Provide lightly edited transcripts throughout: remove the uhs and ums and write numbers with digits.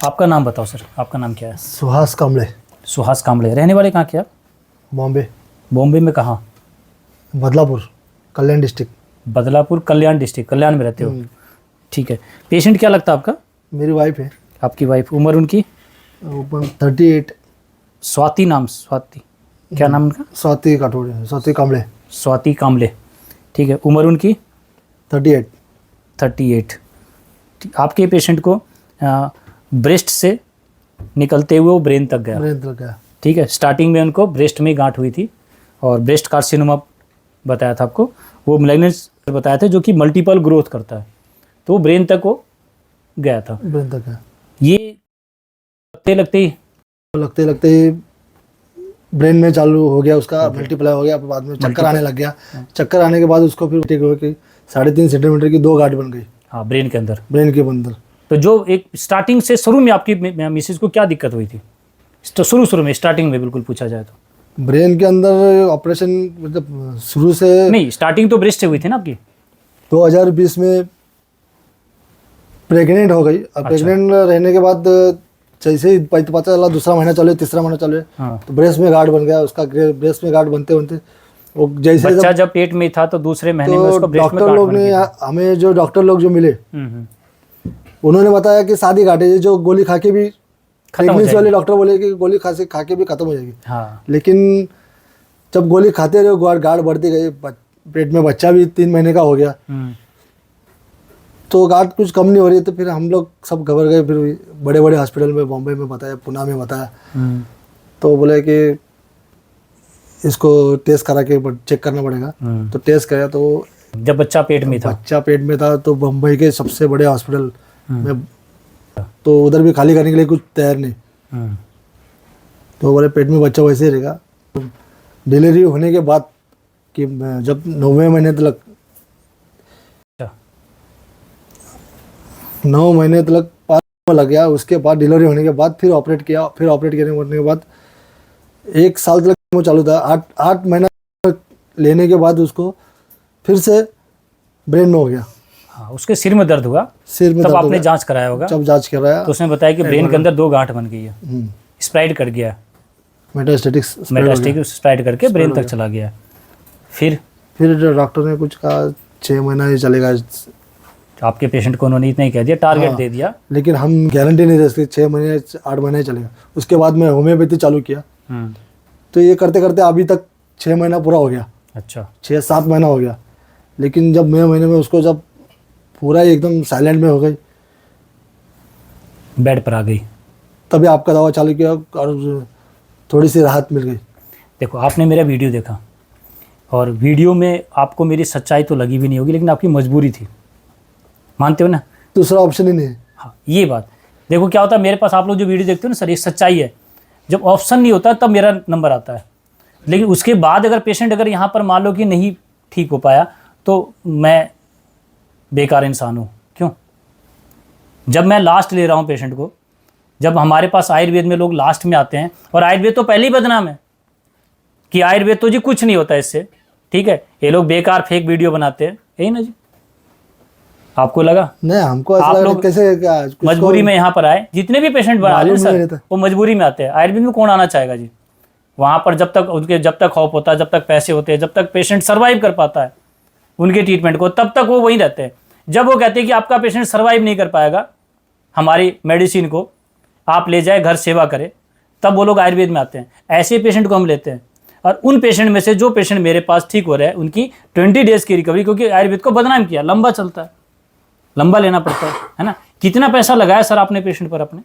आपका नाम बताओ सर, आपका नाम क्या है? सुहास कांबळे। सुहास कांबळे। रहने वाले कहाँ के आप? बॉम्बे। बॉम्बे में कहाँ? बदलापुर, कल्याण डिस्ट्रिक्ट। बदलापुर कल्याण डिस्ट्रिक्ट, कल्याण में रहते हो। ठीक है। पेशेंट क्या लगता है आपका? मेरी वाइफ है। आपकी वाइफ, उम्र उनकी? 38। स्वाति नाम, स्वाति क्या नाम उनका? स्वाति काठोड़े, स्वाति कांबळे। स्वाति कांबळे। ठीक है। उम्र उनकी? 38। 38। आपके पेशेंट को ब्रेस्ट से निकलते हुए वो ब्रेन तक गया। ब्रेन तक गया। ठीक है। स्टार्टिंग में उनको ब्रेस्ट में गांठ हुई थी और ब्रेस्ट कार्सिनोमा बताया था आपको, वो मैलिग्नेंस बताया था जो कि मल्टीपल ग्रोथ करता है, तो वो ब्रेन तक वो गया था। ब्रेन तक गया। ये लगते लगते ही ब्रेन में चालू हो गया, उसका मल्टीप्लाई हो गया, बाद में चक्कर आने लग गया। चक्कर आने के बाद उसको फिर ठीक हो गई, 3.5 सेंटीमीटर की 2 गांठ बन गई। हाँ, ब्रेन के अंदर। ब्रेन के अंदर। तो जो एक स्टार्टिंग से शुरू में आपकी मिसेज को क्या दिक्कत हुई थी? तो शुरू में स्टार्टिंग में बिल्कुल पूछा जाए तो ब्रेन के अंदर ऑपरेशन मतलब शुरू से नहीं, स्टार्टिंग तो ब्रेस्ट से हुई थी ना आपकी? 2020 में प्रेग्नेंट हो गई। अब प्रेग्नेंट रहने के बाद जैसे ही पता चला, दूसरा महीना चले, तीसरा महीना चले, तो ब्रेस्ट में गांठ बन गया। उसका ब्रेस्ट में गांठ बनते बनते वो जैसे बच्चा जब पेट में था तो दूसरे महीने में उसको ब्रेस्ट में डॉक्टर लोग ने हमें जो डॉक्टर लोग जो मिले उन्होंने बताया कि सादी गांठ है, जो गोली खा के भी प्रेगनेंसी वाले डॉक्टर बोले कि गोली खा के भी खत्म हो जाएगी। हाँ। लेकिन जब गोली खाते रहे गांठ बढ़ती गई, पेट में बच्चा भी 3 महीने का हो गया, तो गांठ कुछ कम नहीं हो रही। तो फिर हम लोग सब घबर गए, फिर बड़े बड़े हॉस्पिटल में, बॉम्बे में बताया, पुणे में बताया, तो बोले कि इसको टेस्ट करा के चेक करना पड़ेगा। तो टेस्ट कराया, तो जब बच्चा पेट में था तो बम्बई के सबसे बड़े हॉस्पिटल में, तो उधर भी खाली करने के लिए कुछ तैयार नहीं। तो बोले पेट में बच्चा वैसे ही रहेगा। डिलीवरी होने के बाद कि जब 9वें महीने तक 9 महीने तक लग गया। उसके बाद डिलीवरी होने के बाद फिर ऑपरेट किया। फिर ऑपरेट करने के बाद 1 साल तक वो चालू था। 8 महीना लेने के बाद उसको फिर से ब्रेन में हो गया। हाँ, उसके सिर में दर्द हुआ। सिर में तब आपने जांच कराया होगा? जब जांच कराया तो उसने बताया कि ब्रेन के अंदर 2 गांठ बन गई है, स्प्रेड कर गया, मेटास्टेटिक स्प्रेड करके ब्रेन तक चला गया। फिर डॉक्टर ने कुछ कहा 6 महीना ये चलेगा। आपके पेशेंट को उन्होंने इतना ही कह दिया, टारगेट दे दिया, लेकिन हम गारंटी नहीं दे सकते 6 महीने 8 महीने चलेगा। उसके बाद मैं होम्योपैथी चालू किया। तो ये करते करते अभी तक 6 महीना पूरा हो गया। अच्छा, 6-7 महीना हो गया। लेकिन जब 9 महीने में उसको जब पूरा एकदम साइलेंट में हो गई, बेड पर आ गई, तभी आपका दवा चालू किया और थोड़ी सी राहत मिल गई। देखो, आपने मेरा वीडियो देखा और वीडियो में आपको मेरी सच्चाई तो लगी भी नहीं होगी, लेकिन आपकी मजबूरी थी, मानते हो ना? दूसरा ऑप्शन ही नहीं है। हाँ, ये बात देखो क्या होता है, मेरे पास आप लोग जो वीडियो देखते हो ना सर, ये सच्चाई है। जब ऑप्शन नहीं होता तब मेरा नंबर आता है, लेकिन उसके बाद अगर पेशेंट अगर यहाँ पर मान लो कि नहीं ठीक हो पाया तो मैं बेकार इंसान हूँ। क्यों? जब मैं लास्ट ले रहा हूँ पेशेंट को, जब हमारे पास आयुर्वेद में लोग लास्ट में आते हैं, और आयुर्वेद तो पहले ही बदनाम है कि आयुर्वेद तो जी कुछ नहीं होता इससे, ठीक है, ये लोग बेकार फेक वीडियो बनाते हैं, यही ना जी? आपको लगा? नहीं, हमको आप लोग कैसे मजबूरी में यहाँ पर आए। जितने भी पेशेंट बना रहे हैं सर, वो मजबूरी में आते हैं। आयुर्वेद में कौन आना चाहेगा जी? वहाँ पर जब तक खौफ होता है, जब तक पैसे होते हैं, जब तक पेशेंट सर्वाइव कर पाता है उनके ट्रीटमेंट को, तब तक वो वहीं रहते हैं। जब वो कहते हैं कि आपका पेशेंट सर्वाइव नहीं कर पाएगा हमारी मेडिसिन को, आप ले जाए घर सेवा करें, तब वो लोग आयुर्वेद में आते हैं। ऐसे पेशेंट को हम लेते हैं, और उन पेशेंट में से जो पेशेंट मेरे पास ठीक हो रहे हैं उनकी 20 डेज़ की रिकवरी, क्योंकि आयुर्वेद को बदनाम किया, लंबा चलता है, लंबा लेना पड़ता है ना? कितना पैसा लगाया सर आपने पेशेंट पर? अपने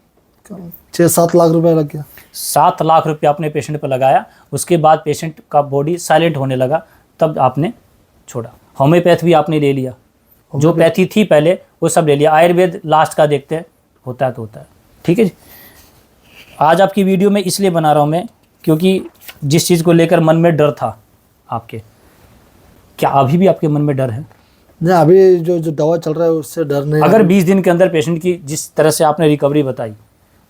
6-7 लाख रुपए लग गया। 7 लाख रुपये आपने पेशेंट पर लगाया। उसके बाद पेशेंट का बॉडी साइलेंट होने लगा, तब आपने छोड़ा। होम्योपैथ भी आपने ले लिया, जो पैथी थी पहले वो सब ले लिया। आयुर्वेद लास्ट का देखते हैं, होता है तो होता है। ठीक है जी। आज आपकी वीडियो में इसलिए बना रहा हूँ मैं, क्योंकि जिस चीज़ को लेकर मन में डर था आपके, क्या अभी भी आपके मन में डर है? नहीं, अभी जो दवा चल रहा है उससे डर नहीं। अगर 20 दिन के अंदर पेशेंट की जिस तरह से आपने रिकवरी बताई,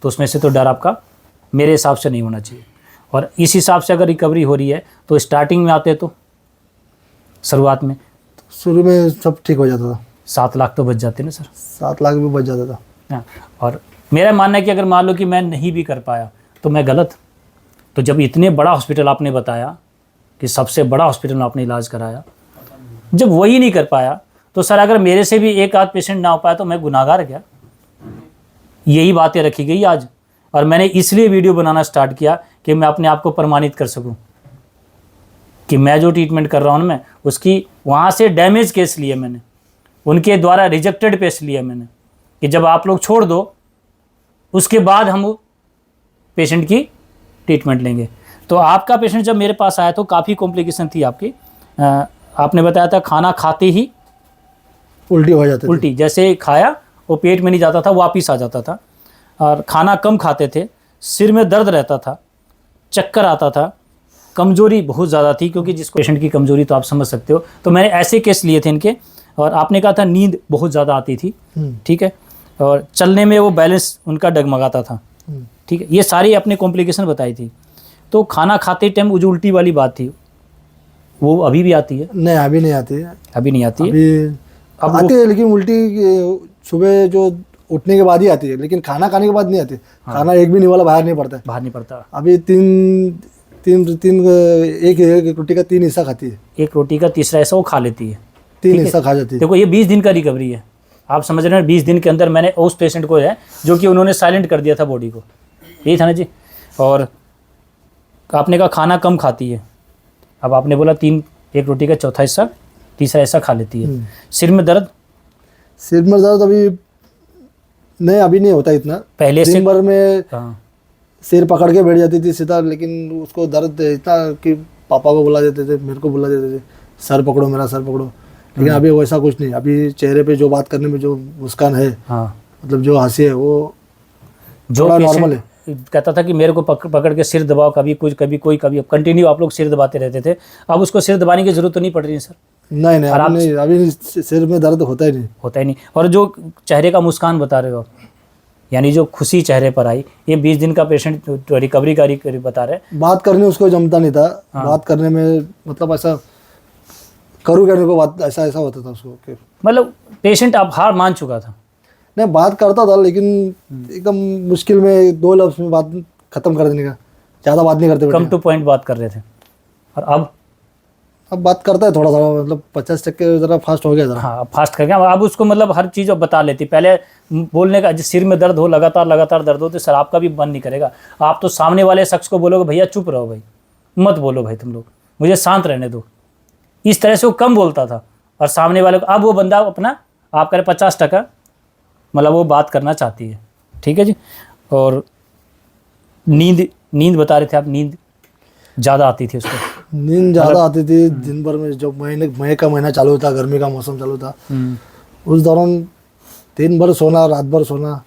तो उसमें से तो डर आपका मेरे हिसाब से नहीं होना चाहिए। और इस हिसाब से अगर रिकवरी हो रही है तो स्टार्टिंग में आते तो शुरुआत में शुरू में सब ठीक हो जाता था। 7 लाख तो बच जाते ना सर? 7 लाख भी बच जाता था। हाँ, और मेरा मानना है कि अगर मान लो कि मैं नहीं भी कर पाया तो मैं गलत। तो जब इतने बड़ा हॉस्पिटल आपने बताया कि सबसे बड़ा हॉस्पिटल में आपने इलाज कराया, जब वही नहीं कर पाया तो सर अगर मेरे से भी एक आध पेशेंट ना हो पाया तो मैं गुनाहगार क्या? यही बातें रखी गई आज। और मैंने इसलिए वीडियो बनाना स्टार्ट किया कि मैं अपने आप को प्रमाणित कर सकूं कि मैं जो ट्रीटमेंट कर रहा हूं मैं उसकी वहाँ से डैमेज केस लिए मैंने, उनके द्वारा रिजेक्टेड पेश लिया मैंने कि जब आप लोग छोड़ दो उसके बाद हम पेशेंट की ट्रीटमेंट लेंगे। तो आपका पेशेंट जब मेरे पास आया तो काफ़ी कॉम्प्लिकेशन थी आपकी। आपने बताया था खाना खाते ही उल्टी हो जाती, उल्टी जैसे खाया वो पेट में नहीं जाता था, वापिस आ जाता था, और खाना कम खाते थे, सिर में दर्द रहता था, चक्कर आता था, कमजोरी बहुत ज़्यादा थी, क्योंकि जिसको पेशेंट की कमजोरी तो आप समझ सकते हो। तो मैंने ऐसे केस लिए थे इनके। और आपने कहा था नींद बहुत ज़्यादा आती थी, ठीक है, और चलने में वो बैलेंस उनका डगमगाता था, ठीक है, ये सारी अपने कॉम्प्लिकेशन बताई थी। तो खाना खाते टाइम वो जो उल्टी वाली बात थी वो अभी भी आती है? नहीं अभी नहीं आती है। अभी नहीं आती है? अब आती है, लेकिन उल्टी सुबह जो उठने के बाद ही आती है, लेकिन खाना खाने के बाद नहीं आती। हाँ। खाना एक भी नहीं वाला बाहर नहीं पड़ता है, बाहर नहीं पड़ता। अभी एक रोटी का 3 हिस्सा खाती है, एक रोटी का तीसरा हिस्सा वो खा लेती है, 3 हिस्सा खा जाती है। देखो ये 20 दिन का रिकवरी है, आप समझ रहे हैं। 20 दिन के अंदर मैंने उस पेशेंट को है जो कि उन्होंने साइलेंट कर दिया था बॉडी को, यही था ना जी। और आपने कहा खाना कम खाती है, अब आपने बोला एक रोटी का चौथा हिस्सा तीसरा हिस्सा खा लेती है। सिर में दर्द? सिर में दर्द अभी नहीं होता इतना, पहले से दिन भर में सिर पकड़ के बैठ जाती थी सीधा, लेकिन उसको दर्द इतना कि पापा को बुला देते थे, मेरे को बुला देते थे, सर पकड़ो मेरा, सर पकड़ो। लेकिन अभी वैसा कुछ नहीं, अभी चेहरे पे जो बात करने में जो मुस्कान है, मतलब जो हंसी है वो जो नॉर्मल है। कहता था कि मेरे को पकड़ के सिर दबाओ, कभी कुछ कभी कोई कभी, कंटिन्यू आप लोग सिर दबाते रहते थे। अब उसको सिर दबाने की जरूरत तो नहीं पड़ रही है सर? नहीं, अभी सिर में दर्द होता ही नहीं। और जो चेहरे का मुस्कान बता रहे हो आप, यानी जो खुशी चेहरे पर आई, ये 20 दिन का पेशेंट रिकवरी का बता रहे। बात करने उसको जमता नहीं था। बात करने में मतलब ऐसा करूँ करने को बात ऐसा होता था उसको, मतलब पेशेंट अब हार मान चुका था। नहीं, बात करता था, लेकिन एकदम मुश्किल में 2 लफ्ज़ में बात खत्म कर देने का, ज़्यादा बात नहीं करते, कम टू पॉइंट बात कर रहे थे। और अब बात करता है थोड़ा थोड़ा, मतलब 50% ज़रा फास्ट हो गया था। हाँ, फास्ट कर गया। अब उसको मतलब हर चीज़ बता लेती। पहले बोलने का, सिर में दर्द हो, लगातार दर्द हो, तो सर आपका भी मन नहीं करेगा। आप तो सामने वाले शख्स को बोलोगे भैया चुप रहो भाई, मत बोलो भाई तुम लोग, मुझे शांत रहने दो। इस तरह से वो कम बोलता था। और सामने वाले को अब वो बंदा अपना आप करें 50% मतलब वो बात करना चाहती है, ठीक है जी। और नींद बता रहे थे आप, नींद ज़्यादा आती थी उसको? नींद ज़्यादा आती थी दिन भर में। जब मई का महीना चालू था, गर्मी का मौसम चालू था, उस दौरान दिन भर सोना, रात भर सोना।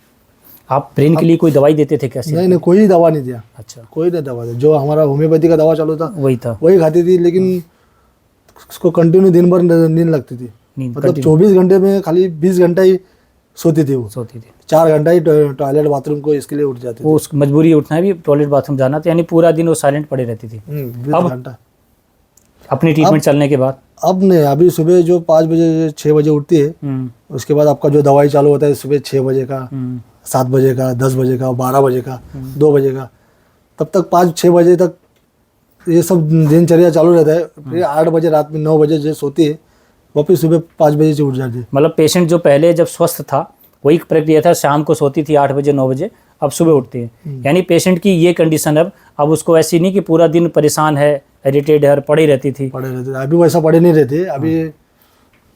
आप ब्रेन के लिए कोई दवाई देते थे कैसे? नहीं, कोई दवा नहीं दिया। अच्छा, कोई नहीं दवा दिया। जो हमारा होम्योपैथी का दवा चालू था वही खाती थी, लेकिन उसको कंटिन्यू दिन भर नींद लगती थी। मतलब 24 घंटे में खाली 20 घंटा ही सोती थी। 4 घंटा ही टॉयलेट बाथरूम को इसके लिए उठ जाती थी। वो उसको मजबूरी उठना है भी, टॉयलेट बाथरूम जाना था, यानी पूरा दिन वो साइलेंट पड़े रहती थी। 20 घंटा अपनी ट्रीटमेंट चलने के बाद? अब नहीं, अभी सुबह जो 5 बजे 6 बजे उठती है, उसके बाद आपका जो दवाई चालू होता है सुबह 6 बजे का, 7 बजे का, 10 बजे का, 12 बजे का, 2 बजे का, तब तक 5-6 बजे तक ये सब दिनचर्या चालू रहता है। फिर 8 बजे रात में 9 बजे जो सोती है, वापिस सुबह 5 बजे से उठ जाती है। मतलब पेशेंट जो पहले जब स्वस्थ था वही प्रक्रिया था, शाम को सोती थी 8 बजे 9 बजे, अब सुबह उठती है। यानी पेशेंट की ये कंडीशन अब उसको ऐसी नहीं कि पूरा दिन परेशान है, इरिटेट है, पड़ी रहती थी। अभी वैसा पड़े नहीं रहते, अभी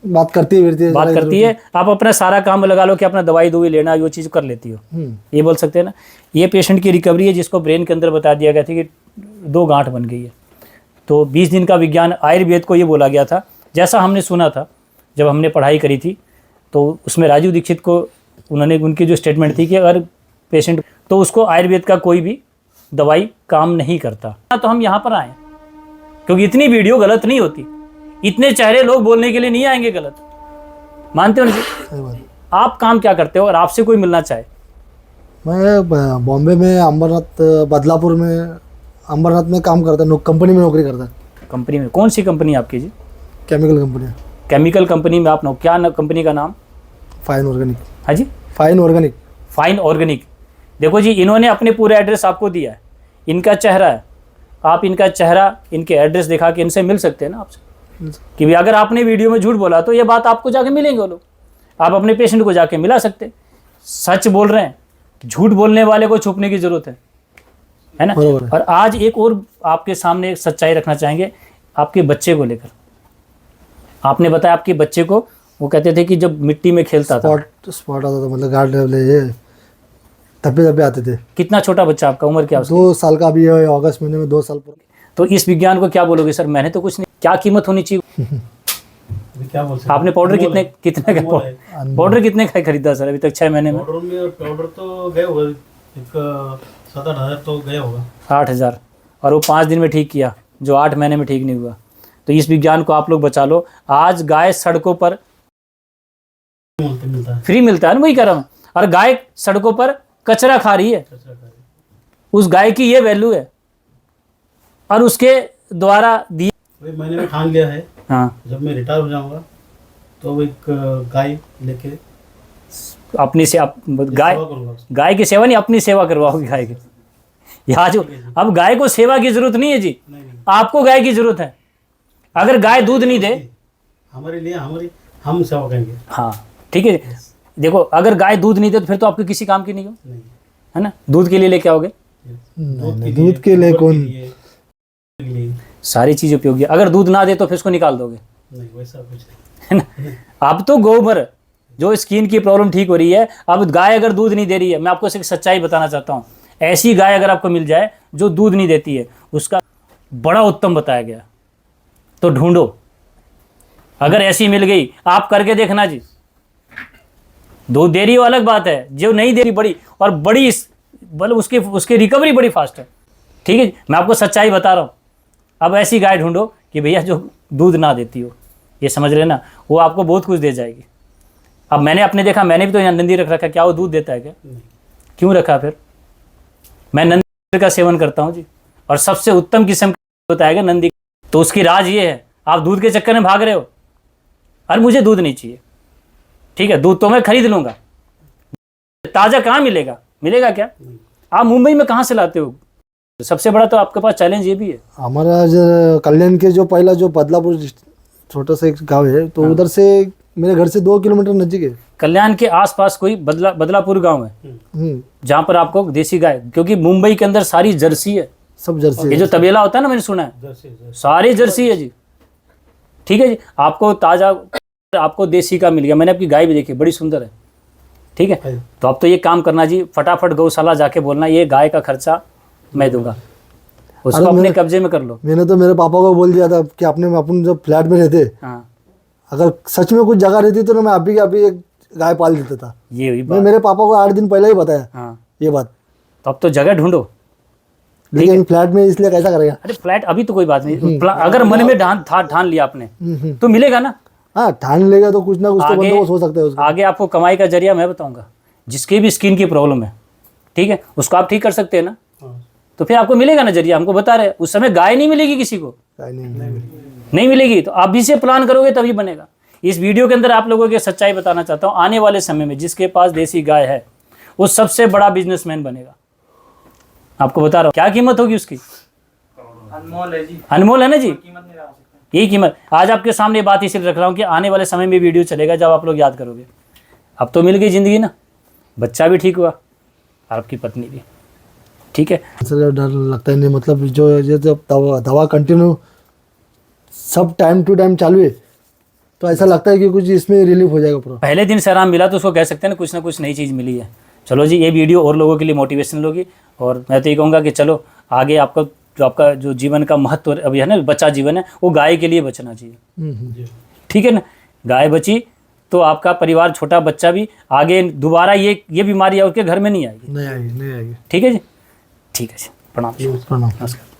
बात करती है। आप अपना सारा काम लगा लो कि अपना दवाई लेना, वो चीज़ कर लेती हो, ये बोल सकते हैं ना। ये पेशेंट की रिकवरी है जिसको ब्रेन के अंदर बता दिया गया था कि 2 गांठ बन गई है। तो 20 दिन का विज्ञान आयुर्वेद को ये बोला गया था, जैसा हमने सुना था जब हमने पढ़ाई करी थी। तो उसमें राजीव दीक्षित को उनकी जो स्टेटमेंट थी कि अगर पेशेंट तो उसको आयुर्वेद का कोई भी दवाई काम नहीं करता। तो हम यहाँ पर आए क्योंकि इतनी वीडियो गलत नहीं होती, इतने चेहरे लोग बोलने के लिए नहीं आएंगे गलत, मानते हो ना? आप काम क्या करते हो और आपसे कोई मिलना चाहे? मैं बॉम्बे में बदलापुर में अंबरनाथ में काम करता हूँ, कंपनी में नौकरी करता है। कंपनी में कौन सी कंपनी आपकी जी? Chemical company. केमिकल कंपनी में आप क्या कंपनी का नाम? Fine Organic. हाँ जी, फाइन ऑर्गेनिक। फाइन ऑर्गेनिक देखो जी, इन्होंने अपने पूरे एड्रेस आपको दिया है, इनका चेहरा है, आप इनका चेहरा, इनके एड्रेस दिखा के इनसे मिल सकते हैं ना आपसे, कि भाई अगर आपने वीडियो में झूठ बोला तो ये बात आपको जाके मिलेंगे वो लोग, आप अपने पेशेंट को जाके मिला सकते। सच बोल रहे हैं, झूठ बोलने वाले को छुपने की जरूरत है ना। और आज एक और आपके सामने एक सच्चाई रखना चाहेंगे आपके बच्चे को लेकर। आपने बताया आपके बच्चे को, वो कहते थे कि जब मिट्टी में खेलता था स्पॉट आता था, मतलब गार्ड ये धब्बे धब्बे आते थे। कितना छोटा बच्चा आपका, उम्र क्या? 2 साल का अभी है, अगस्त महीने में 2 साल पर। तो इस विज्ञान को क्या बोलोगे सर? मैंने तो कुछ नहीं, क्या कीमत होनी चाहिए? क्या बोल सकते आपने पाउडर कितने का पाउडर कितने का खरीदा सर अभी तक 6 महीने में? पाउडर तो गए होगा, एक 7-8 तो गया होगा। 8,000, और वो 5 दिन में ठीक किया, जो 8 महीने में ठीक नहीं हुआ। तो इस विज्ञान को आप लोग बचा लो। आज गाय सड़कों पर फ्री मिलता है ना, वही कह रहा हूँ, और गाय सड़कों पर कचरा खा रही है, उस गाय की ये वैल्यू है, और उसके द्वारा दिए। मैंने भी ठान लिया है, हाँ, जब मैं रिटायर हो जाऊंगा तो एक गाय लेके अपनी से गाय की सेवा नहीं, अपनी सेवा करवाओगे गाय की। यहाँ जो अब गाय को सेवा की जरूरत नहीं है जी, आपको गाय की जरूरत है। अगर गाय दूध नहीं दे, हमारे लिए हम सेवा करेंगे। हाँ ठीक है। देखो, अगर गाय दूध नहीं दे तो फिर तो आपके किसी काम की नहीं हो, है ना। दूध के लिए लेके आओगे, दूध के लिए कौन, सारी चीज उपयोगी है। अगर दूध ना दे तो फिर उसको निकाल दोगे, नहीं वैसा कुछ नहीं, है ना। अब तो गोबर, जो स्किन की प्रॉब्लम ठीक हो रही है, अब गाय अगर दूध नहीं दे रही है, मैं आपको एक सच्चाई बताना चाहता हूँ, ऐसी गाय अगर आपको मिल जाए जो दूध नहीं देती है, उसका बड़ा उत्तम बताया गया, तो ढूंढो। अगर ऐसी मिल गई, आप करके देखना जी। दूध दे रही हो अलग बात है, जो नहीं दे रही बड़ी, और बड़ी मतलब उसकी रिकवरी बड़ी फास्ट है, ठीक है। मैं आपको सच्चाई बता रहा हूँ। अब ऐसी गाय ढूंढो कि भैया जो दूध ना देती हो, ये समझ रहे ना, वो आपको बहुत कुछ दे जाएगी। अब मैंने अपने देखा, मैंने भी तो यहाँ नंदी रख रखा, क्या वो दूध देता है क्या? क्यों रखा फिर? मैं नंदी का सेवन करता हूँ जी, और सबसे उत्तम किस्म का बताएगा नंदी। तो उसकी राज ये है, आप दूध के चक्कर में भाग रहे हो, और मुझे दूध नहीं चाहिए, ठीक है, दूध तो मैं खरीद लूंगा, ताज़ा कहाँ मिलेगा? मिलेगा क्या? आप मुंबई में कहाँ से लाते हो? सबसे बड़ा तो आपके पास चैलेंज ये भी है। हमारा जो कल्याण के जो पहला जो बदलापुर छोटा सा एक गांव है, तो उधर से मेरे घर से 2 किलोमीटर नजदीक है। कल्याण के आसपास कोई बदलापुर गांव है जहाँ पर आपको देसी गाय, क्योंकि मुंबई के अंदर सारी जर्सी है, सब जर्सी। ये जो तबेला होता है ना, मैंने सुना है, सारी जर्सी है जी, ठीक है जी। आपको ताज़ा, आपको देसी का मिल गया। मैंने आपकी गाय भी देखी, बड़ी सुंदर है, ठीक है। तो अब तो ये काम करना जी, फटाफट गौशाला जाके बोलना ये गाय का खर्चा मैं दूंगा, उसको अपने कब्जे में कर लो। मैंने तो मेरे पापा को बोल दिया था कि अपने अपन जब फ्लैट में रहते, हाँ, अगर सच में कुछ जगह रहती तो मैं अभी एक गाय पाल देता था। ये हुई मैं बात। मेरे पापा को 8 दिन पहले ही बताया हाँ, ये बात। तो अब तो जगह ढूंढो, लेकिन फ्लैट में इसलिए कैसा करेगा? अरे फ्लैट अभी तो कोई बात नहीं, अगर मन में ठान लिया आपने तो मिलेगा ना। हाँ, ठान लेगा तो कुछ ना कुछ तो बंदोबस्त हो सकता है उसका। आगे आपको कमाई का जरिया मैं बताऊंगा। जिसकी भी स्किन की प्रॉब्लम है, ठीक है, उसको आप ठीक कर सकते हैं ना, तो फिर आपको मिलेगा ना जरिया। हमको बता रहे उस समय गाय नहीं मिलेगी किसी को, नहीं मिलेगी, तो आप भी से प्लान करोगे तभी बनेगा। इस वीडियो के अंदर आप लोगों को सच्चाई बताना चाहता हूँ, आने वाले समय में जिसके पास देसी गाय है वो सबसे बड़ा बिजनेसमैन बनेगा। आपको बता रहा हूँ, क्या कीमत होगी उसकी? अनमोल है जी, अनमोल है ना जी। कीमत नहीं रहा सकता। यही कीमत आज आपके सामने बात इसलिए रख रहा हूँ कि आने वाले समय में वीडियो चलेगा जब आप लोग याद करोगे। अब तो मिल गई जिंदगी ना, बच्चा भी ठीक हुआ और आपकी पत्नी भी, ठीक है। डर लगता ही नहीं, मतलब जो ये जब दवा कंटिन्यू सब टाइम टू टाइम चालू है, तो ऐसा लगता है कि कुछ इसमें रिलीफ हो जाएगा पूरा। पहले दिन से आराम मिला तो उसको कह सकते हैं ना कुछ नई चीज़ मिली है। चलो जी, ये वीडियो और लोगों के लिए मोटिवेशनल होगी, और मैं तो ये कहूँगा कि चलो आगे आपका जो जीवन का महत्व अभी है ना, बचा जीवन है, वो गाय के लिए बचना चाहिए, ठीक है ना। गाय बची तो आपका परिवार, छोटा बच्चा भी आगे दोबारा ये बीमारी उसके घर में नहीं आएगी, नहीं आएगी। ठीक है जी, ठीक है जी। प्रणाम। प्रणाम। नमस्कार।